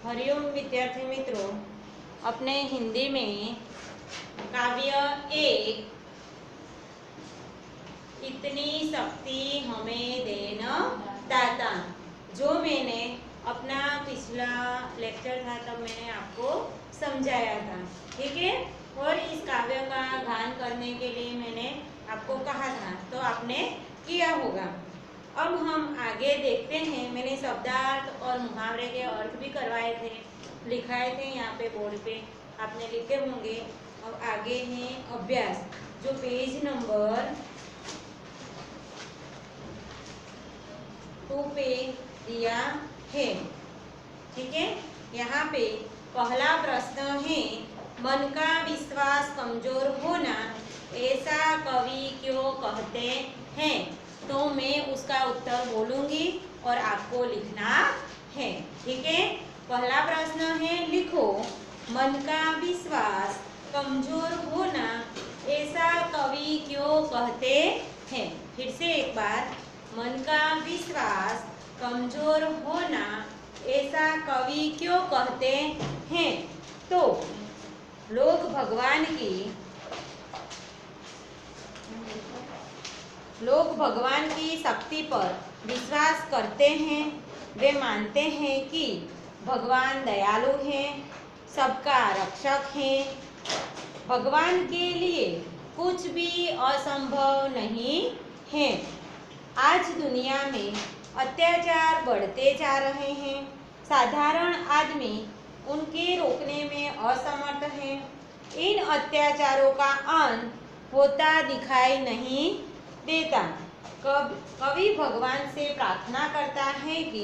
हरिओम विद्यार्थी मित्रों, अपने हिंदी में काव्य एक इतनी शक्ति हमें देना दाता, जो मैंने अपना पिछला लेक्चर था तब मैंने आपको समझाया था, ठीक है। और इस काव्य का गान करने के लिए मैंने आपको कहा था, तो आपने किया होगा। अब हम आगे देखते हैं। मैंने शब्दार्थ और मुहावरे के अर्थ भी करवाए थे, लिखाए थे यहाँ पे बोर्ड पे, आपने लिखे होंगे। अब आगे है अभ्यास, जो पेज नंबर 2 पे दिया है, ठीक है। यहाँ पे पहला प्रश्न है, मन का विश्वास कमजोर होना ऐसा कवि क्यों कहते हैं। तो मैं उसका उत्तर बोलूंगी और आपको लिखना है, ठीक है। पहला प्रश्न है, लिखो मन का विश्वास कमजोर होना ऐसा कवि क्यों कहते हैं। फिर से एक बार, मन का विश्वास कमजोर होना ऐसा कवि क्यों कहते हैं। तो लोग भगवान की शक्ति पर विश्वास करते हैं। वे मानते हैं कि भगवान दयालु हैं, सबका रक्षक हैं। भगवान के लिए कुछ भी असंभव नहीं है। आज दुनिया में अत्याचार बढ़ते जा रहे हैं। साधारण आदमी उनके रोकने में असमर्थ है। इन अत्याचारों का अंत होता दिखाई नहीं देता। कवि भगवान से प्रार्थना करता है कि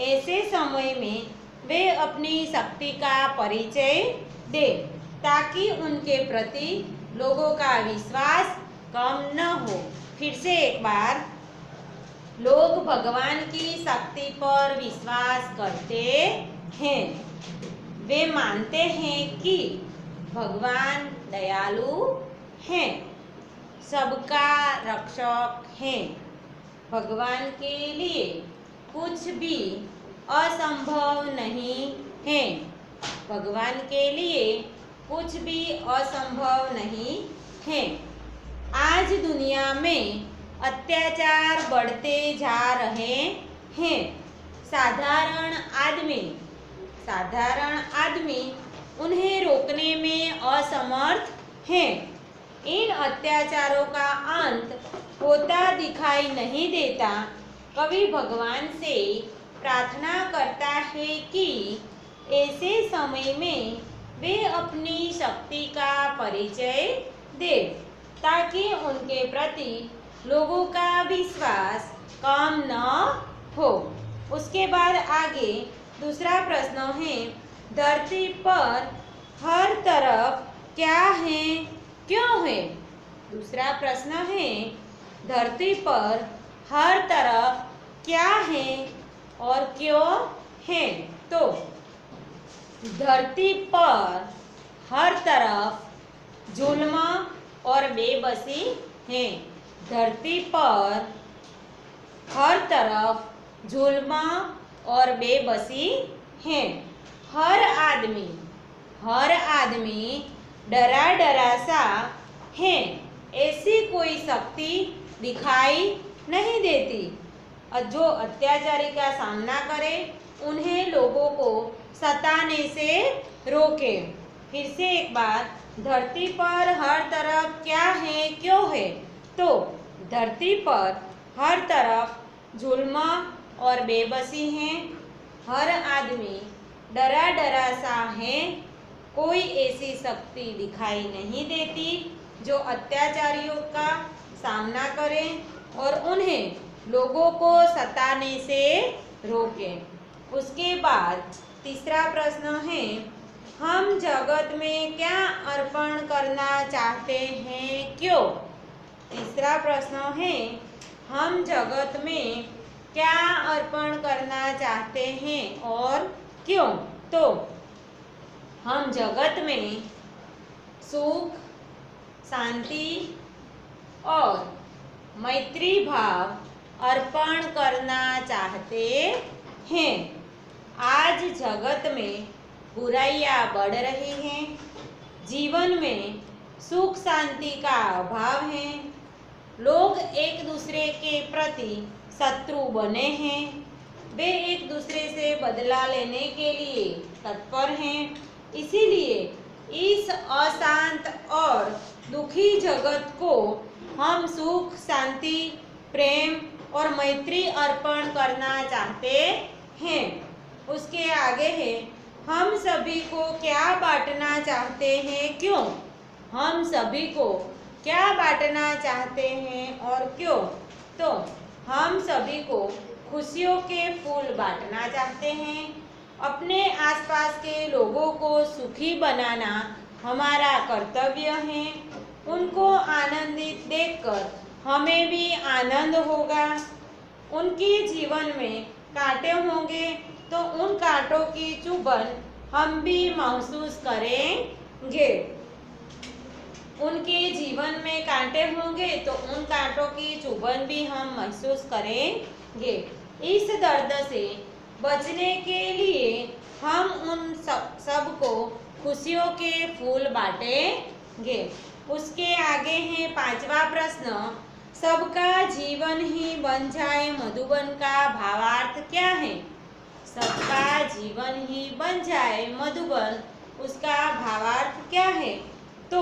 ऐसे समय में वे अपनी शक्ति का परिचय दे, ताकि उनके प्रति लोगों का विश्वास कम न हो। फिर से एक बार, लोग भगवान की शक्ति पर विश्वास करते हैं। वे मानते हैं कि भगवान दयालु हैं, सबका रक्षक हैं। भगवान के लिए कुछ भी असंभव नहीं है। भगवान के लिए कुछ भी असंभव नहीं है। आज दुनिया में अत्याचार बढ़ते जा रहे हैं। साधारण आदमी उन्हें रोकने में असमर्थ हैं। इन अत्याचारों का अंत होता दिखाई नहीं देता। कवि भगवान से प्रार्थना करता है कि ऐसे समय में वे अपनी शक्ति का परिचय दे, ताकि उनके प्रति लोगों का विश्वास कम न हो। उसके बाद आगे दूसरा प्रश्न है, धरती पर हर तरफ क्या है, क्यों है। दूसरा प्रश्न है, धरती पर हर तरफ क्या है और क्यों है। तो धरती पर हर तरफ जुल्म और बेबसी है। धरती पर हर तरफ जुल्म और बेबसी है। हर आदमी डरा डरा सा है। ऐसी कोई शक्ति दिखाई नहीं देती। और जो अत्याचारी का सामना करे, उन्हें लोगों को सताने से रोके। फिर से एक बार, धरती पर हर तरफ क्या है, क्यों है। तो धरती पर हर तरफ जुल्म और बेबसी है। हर आदमी डरा डरा सा है। कोई ऐसी शक्ति दिखाई नहीं देती जो अत्याचारियों का सामना करे और उन्हें लोगों को सताने से रोके। उसके बाद तीसरा प्रश्न है, हम जगत में क्या अर्पण करना चाहते हैं, क्यों। तीसरा प्रश्न है, हम जगत में क्या अर्पण करना चाहते हैं और क्यों। तो हम जगत में सुख, शांति और मैत्री भाव अर्पण करना चाहते हैं। आज जगत में बुराइयां बढ़ रही हैं, जीवन में सुख शांति का अभाव है, लोग एक दूसरे के प्रति शत्रु बने हैं, वे एक दूसरे से बदला लेने के लिए तत्पर हैं। इसीलिए इस अशांत और दुखी जगत को हम सुख शांति प्रेम और मैत्री अर्पण करना चाहते हैं। उसके आगे है, हम सभी को क्या बांटना चाहते हैं, क्यों? हम सभी को क्या बांटना चाहते हैं और क्यों? तो हम सभी को खुशियों के फूल बांटना चाहते हैं। अपने आसपास के लोगों को सुखी बनाना हमारा कर्तव्य है। उनको आनंदित देखकर हमें भी आनंद होगा। उनके जीवन में कांटे होंगे तो उन कांटों की चुभन हम भी महसूस करेंगे। उनके जीवन में कांटे होंगे तो उन कांटों की चुभन भी हम महसूस करेंगे। इस दर्द से बचने के लिए हम उन सबको खुशियों के फूल बांटेंगे। उसके आगे है 5वां प्रश्न, सबका जीवन ही बन जाए मधुबन का भावार्थ क्या है? सबका जीवन ही बन जाए मधुबन, उसका भावार्थ क्या है? तो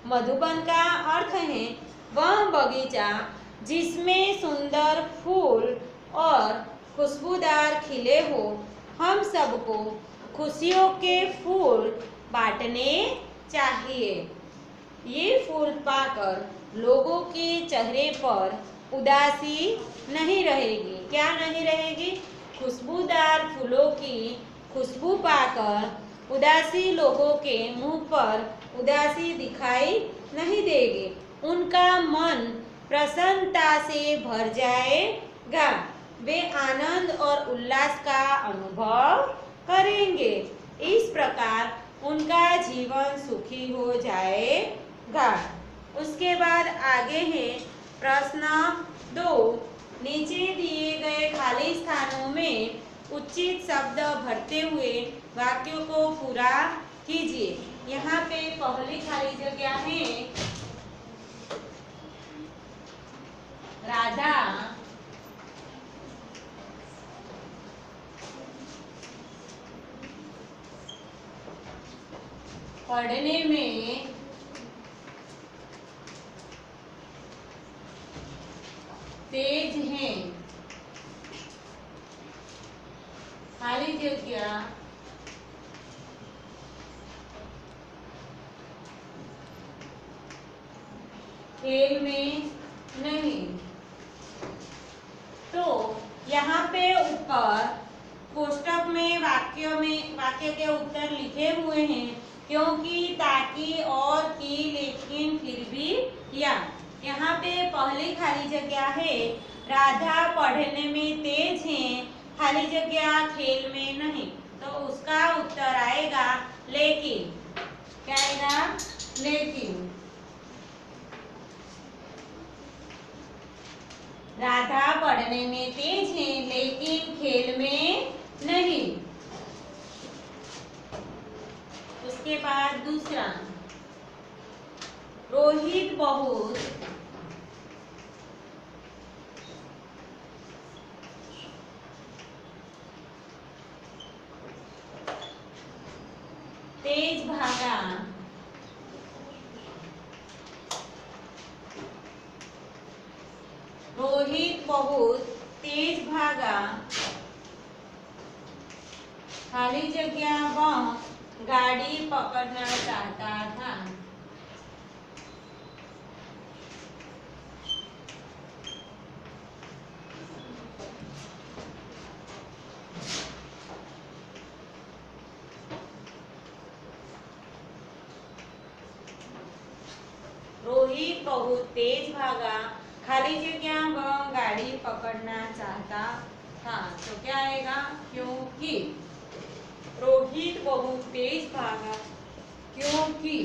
मधुबन का अर्थ है वह बगीचा जिसमें सुंदर फूल और खुशबूदार खिले हो। हम सबको खुशियों के फूल बांटने चाहिए। ये फूल पाकर लोगों के चेहरे पर उदासी नहीं रहेगी। क्या नहीं रहेगी? खुशबूदार फूलों की खुशबू पाकर उदासी लोगों के मुंह पर उदासी दिखाई नहीं देगी। उनका मन प्रसन्नता से भर जाएगा। वे आनंद और उल्लास का अनुभव करेंगे। इस प्रकार उनका जीवन सुखी हो जाएगा। उसके बाद आगे है प्रश्न 2, नीचे दिए गए खाली स्थानों में उचित शब्द भरते हुए वाक्यों को पूरा कीजिए। यहाँ पे पहली खाली जगह है, राधा पढ़ने में तेज हैं। खाली जगह खेल में नहीं। तो यहाँ पे ऊपर कोष्टक में वाक्य के उत्तर लिखे हुए हैं, क्योंकि, ताकि, और, की, लेकिन, फिर भी, या। यहाँ पे पहली खाली जगह है, राधा पढ़ने में तेज है, खाली जगह खेल में नहीं। तो उसका उत्तर आएगा लेकिन। क्या आएगा? लेकिन। राधा पढ़ने में तेज है लेकिन खेल में नहीं। उसके बाद दूसरा, रोहित बहुत तेज भागा। रोहित बहुत तेज भागा, खाली जगह वह गाड़ी पकड़ना चाहता था। रोहित बहुत तेज भागा, खाली जगह वह गाड़ी पकड़ना चाहता था। तो क्या आएगा? क्योंकि। रोहित बहुत तेज भागा क्योंकि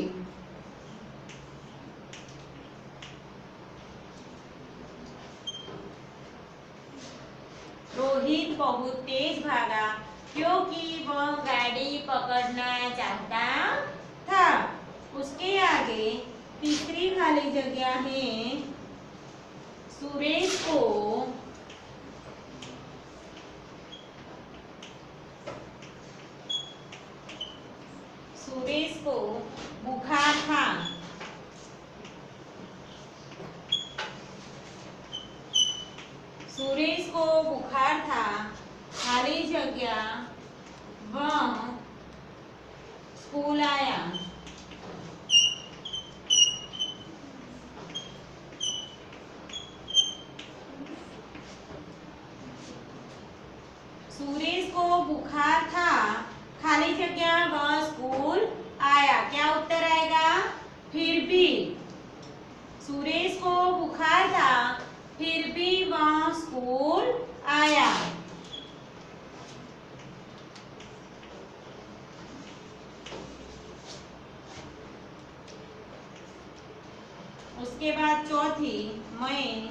रोहित बहुत तेज भागा क्योंकि वह गाड़ी पकड़ना चाहता था। उसके आगे तीसरी खाली जगह है। सुरेश को बुखार था। सुरेश को बुखार था, खाली जगह वह स्कूल आया। सुरेश को बुखार था, खाली जगह वह स्कूल आया। क्या उत्तर आएगा? फिर भी। सुरेश को बुखार था, फिर भी वह स्कूल आया। उसके बाद चौथी, मैं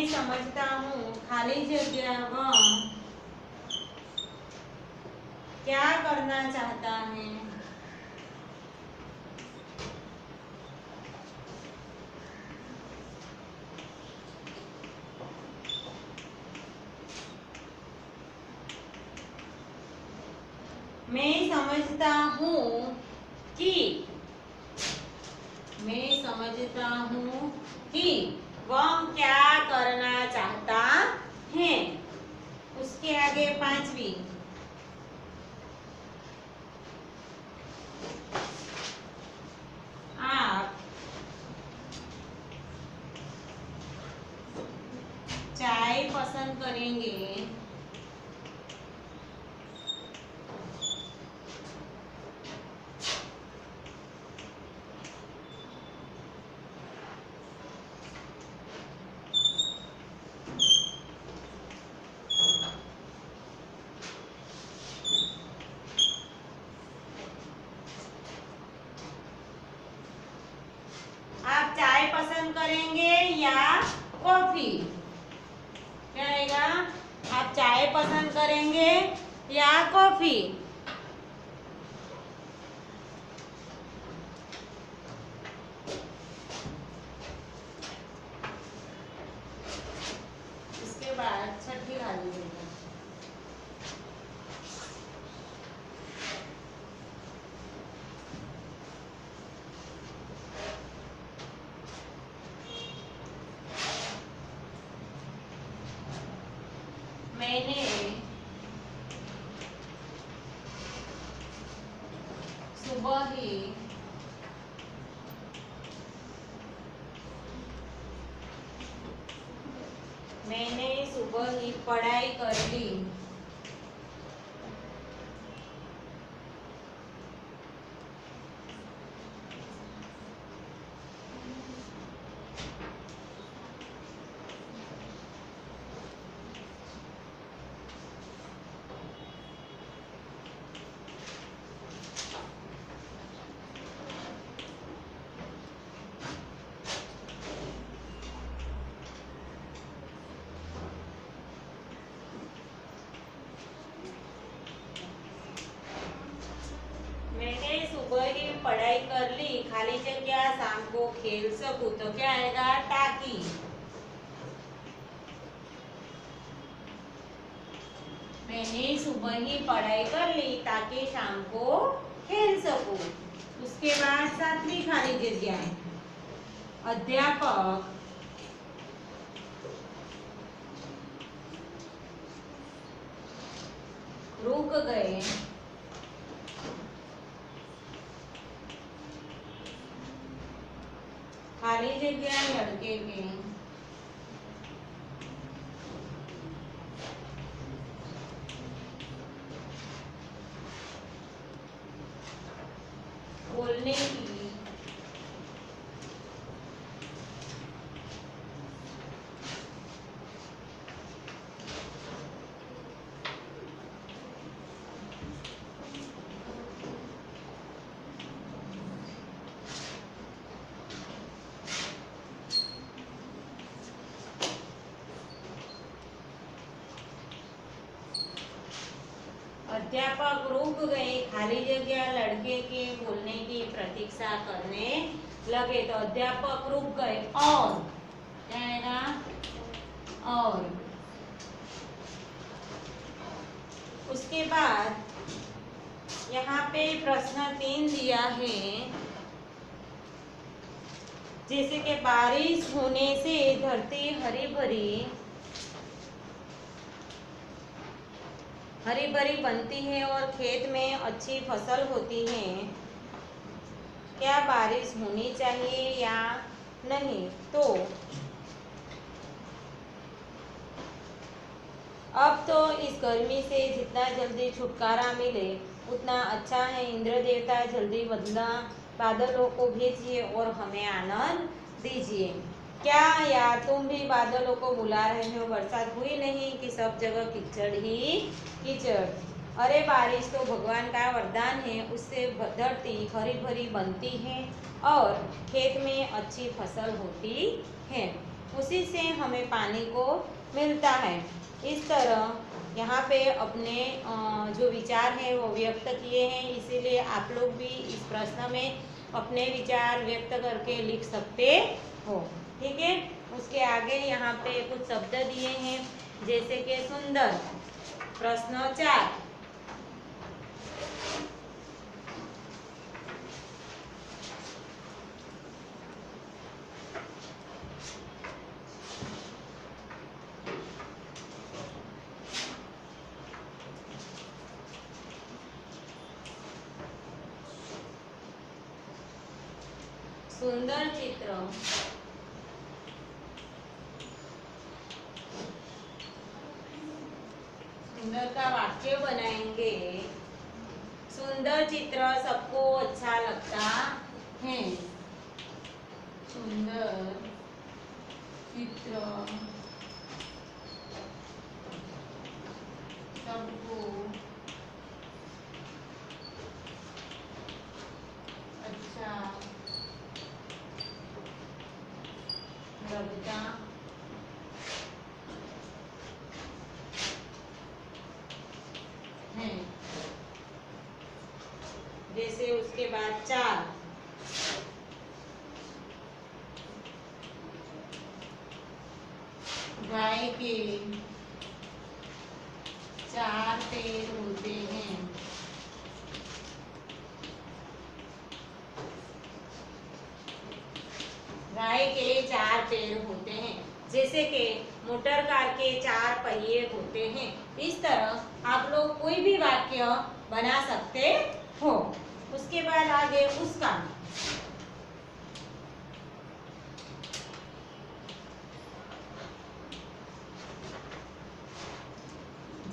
समझता हूँ खाली जगह वह क्या करना चाहता है। मैं समझता हूँ कि वह क्या करना चाहता है। उसके आगे पांचवी, आप चाय पसंद करेंगे। आप चाय पसंद करेंगे या कॉफी? क्या आएगा? आप चाय पसंद करेंगे या कॉफी? इसके बाद छठी खाली जगह, मैंने सुबह ही पढ़ाई कर ली। पढ़ाई कर ली, खाली जगह शाम को खेल सकूं, तो क्या आएगा? ताकि। मैंने सुबह ही पढ़ाई कर ली ताकि शाम को खेल सकूं। उसके बाद सातवीं खाली जगह, अध्यापक रुक गए। खाली जगह लड़के के बोलने की अध्यापक रुक गए, खाली जगह लड़के के बोलने की प्रतीक्षा करने लगे। तो अध्यापक रुक गए और क्या आएगा? और उसके बाद यहाँ पे प्रश्न 3 दिया है, जैसे कि बारिश होने से धरती हरी भरी बनती है और खेत में अच्छी फसल होती है। क्या बारिश होनी चाहिए या नहीं? तो अब तो इस गर्मी से जितना जल्दी छुटकारा मिले उतना अच्छा है। इंद्र देवता जल्दी बादलों को भेजिए और हमें आनंद दीजिए। क्या यार तुम भी बादलों को बुला रहे हो? बरसात हुई नहीं कि सब जगह कीचड़ ही कीचड़। अरे बारिश तो भगवान का वरदान है, उससे धरती हरी भरी बनती है और खेत में अच्छी फसल होती है, उसी से हमें पानी को मिलता है। इस तरह यहाँ पे अपने जो विचार हैं वो व्यक्त किए हैं, इसीलिए आप लोग भी इस प्रश्न में अपने विचार व्यक्त करके लिख सकते हो। ठीक है, उसके आगे यहाँ पे कुछ शब्द दिए हैं, जैसे कि सुंदर। प्रश्न 4, सुंदर चित्र। सुंदर का वाक्य बनाएंगे। सुंदर चित्र सबको अच्छा लगता है। सुंदर चित्र सबको अच्छा लगता है। जैसे उसके बाद 4, गाय के 4 पैर होते हैं। गाय के 4 पैर होते हैं, जैसे कि मोटर कार के 4 पहिए होते हैं। इस तरह आप लोग कोई भी वाक्य बना सकते हो। उसके बाद आगे उसका।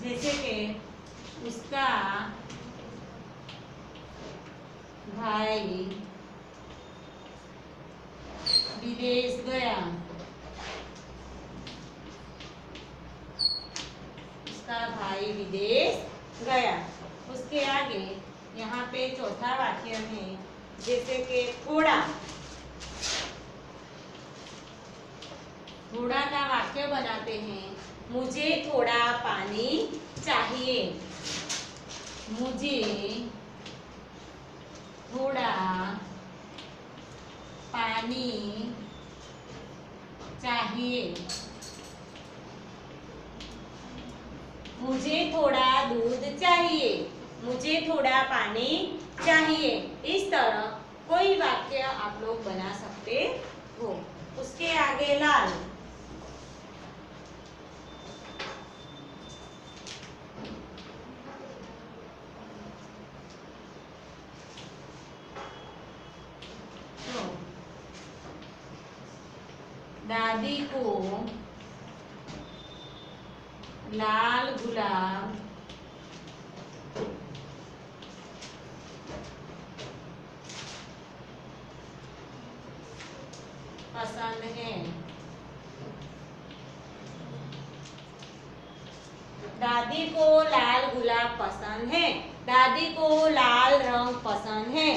जैसे कि उसका भाई विदेश गया। उसका भाई विदेश गया। उसके आगे यहाँ पे चौथा वाक्य है, जैसे कि थोड़ा। थोड़ा का वाक्य बनाते हैं। मुझे थोड़ा पानी चाहिए। मुझे थोड़ा पानी चाहिए। मुझे थोड़ा दूध चाहिए। मुझे थोड़ा पानी चाहिए। इस तरह कोई वाक्य आप लोग बना सकते हो। उसके आगे लाल। दादी को लाल गुलाब पसंद है। दादी को लाल गुलाब पसंद है। दादी को लाल रंग पसंद है।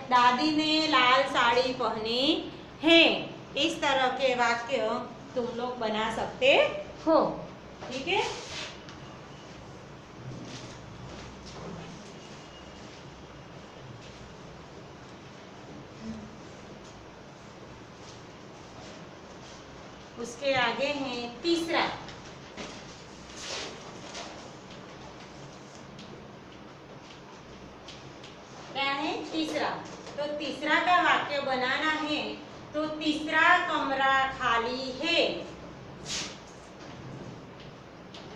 दादी ने लाल साड़ी पहनी है। इस तरह के वाक्य तुम लोग बना सकते हो। ठीक है। उसके आगे है तीसरा। क्या है? तीसरा। तो तीसरा का वाक्य बनाना है तो तीसरा कमरा खाली है।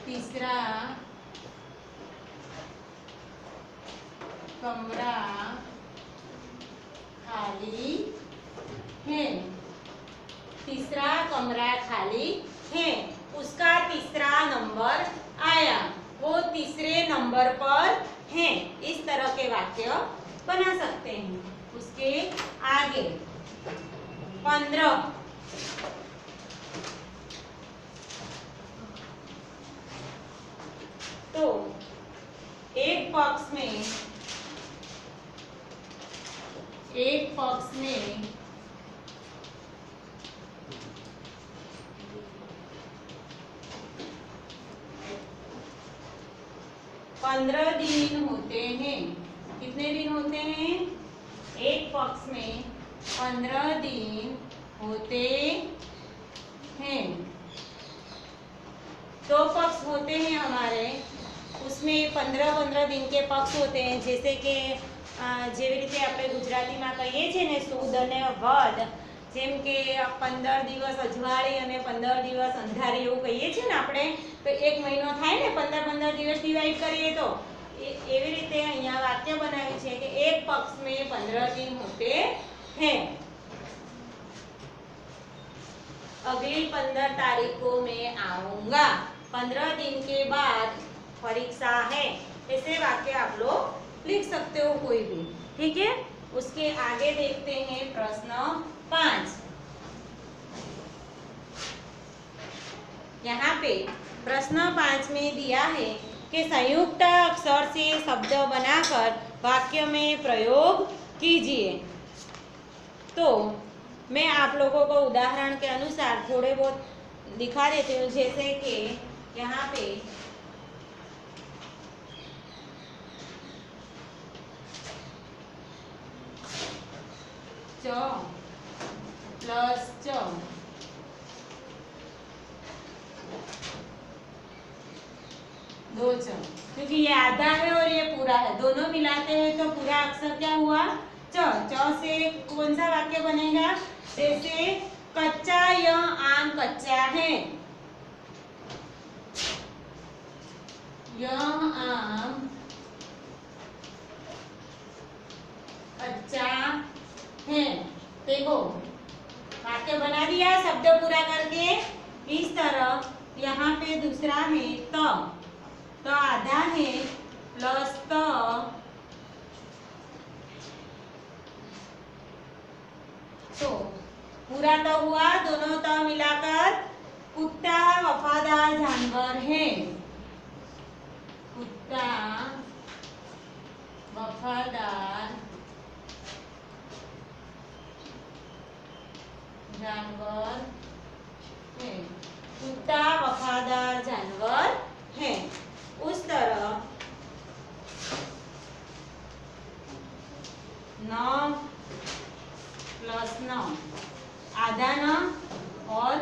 तीसरा कमरा खाली है। तीसरा कमरा खाली है। उसका तीसरा नंबर आया, वो तीसरे नंबर पर है। इस तरह के वाक्य बना सकते हैं। उसके आगे 15। तो एक पक्ष में 15 दिन होते हैं। कितने दिन होते हैं? एक पक्ष में 15 दिन होते हैं। दो पक्ष होते हैं हमारे, उसमें 15-15 दिन के पक्ष होते हैं। जैसे कि જેવી રીતે આપણે ગુજરાતીમાં કહીએ છીએ ને સુદ અને વદ, જેમ કે 15 દિવસ અજવાળી અને 15 દિવસ અંધારી એવું કહીએ છીએ ને આપણે, તો એક મહિનો થાય ને 15-15 દિવસ ડિવાઈડ કરીએ તો એવી રીતે અહીંયા વાક્ય બનાવ્યું છે કે એક પક્ષ में 15 दिन होते हैं। अगली 15 तारीख को मैं आऊंगा। 15 दिन के बाद परीक्षा है। ऐसे वाक्य आप लोग लिख सकते हो कोई भी, ठीक है। उसके आगे देखते हैं प्रश्न 5। यहाँ पे प्रश्न 5 में दिया है कि संयुक्त अक्षर से शब्द बनाकर वाक्य में प्रयोग कीजिए। तो मैं आप लोगों को उदाहरण के अनुसार थोड़े बहुत दिखा देती हूँ। जैसे कि यहाँ पे च प्लस च, दो च, क्योंकि ये आधा है और ये पूरा है, दोनों मिलाते हैं तो पूरा अक्षर क्या हुआ? च। च से कौन सा वाक्य बनेगा? जैसे कच्चा यह आम कच्चा है। यह आम कच्चा है। देखो वाक्य बना दिया शब्द पूरा करके। इस तरह यहाँ पे दूसरा है तो आधा है प्लस तो पूरा तो हुआ, दोनों तो मिलाकर कुत्ता वफादार जानवर है। कुत्ता वफादार जानवर है। कुत्ता वफादार जानवर है। उस तरह 9 प्लस 9, आधा 9 और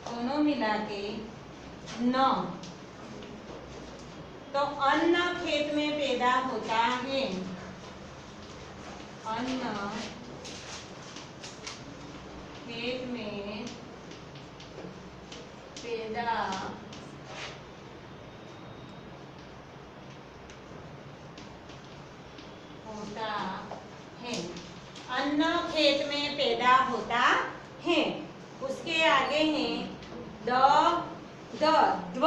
दोनों मिला के 9। तो अन्न खेत में पैदा होता है। अन्न खेत में पैदा होता है। अन्न खेत में पैदा होता है। उसके आगे है द्व।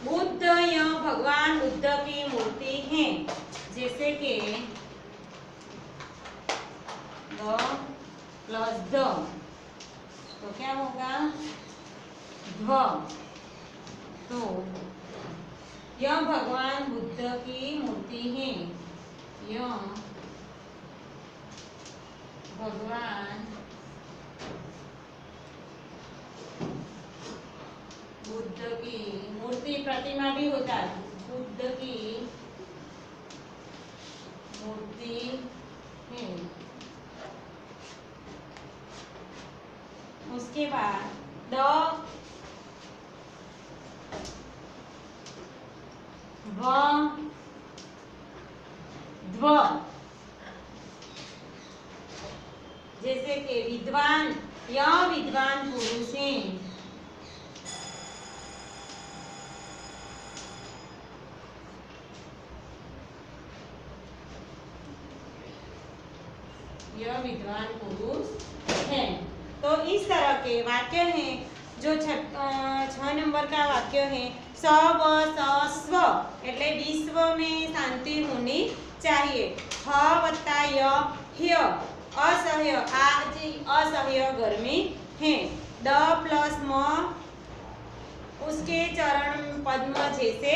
बुद्ध यह भगवान बुद्ध की मूर्ति है। जैसे कि द प्लस द, तो क्या होगा? ध्व। तो यह भगवान बुद्ध की मूर्ति है। यह भगवान बुद्ध की मूर्ति, प्रतिमा भी होता है। बुद्ध की मूर्ति है। उसके बाद द व ध्व, जैसे कि विद्वान, यह विद्वान पुरुष हैं। यह विद्वान पुरुष है। तो इस तरह के वाक्य हैं। जो 6 नंबर का वाक्य है, स व स स्व, એટલે विश्व में शांति होनी चाहिए। ह वत्ता य ह्य, असह्य, आज असह्य गर्मी है। द प्लस म उसके चरण पद्म जैसे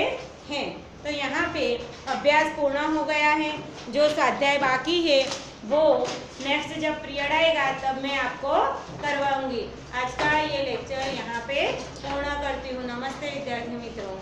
हैं। तो यहाँ पे अभ्यास पूर्ण हो गया है। जो स्वाध्याय बाकी है वो नेक्स्ट जब पीरियड आएगा तब मैं आपको करवाऊंगी। आज का ये लेक्चर यहाँ पे पूर्ण करती हूँ। नमस्ते विद्यार्थी मित्रों।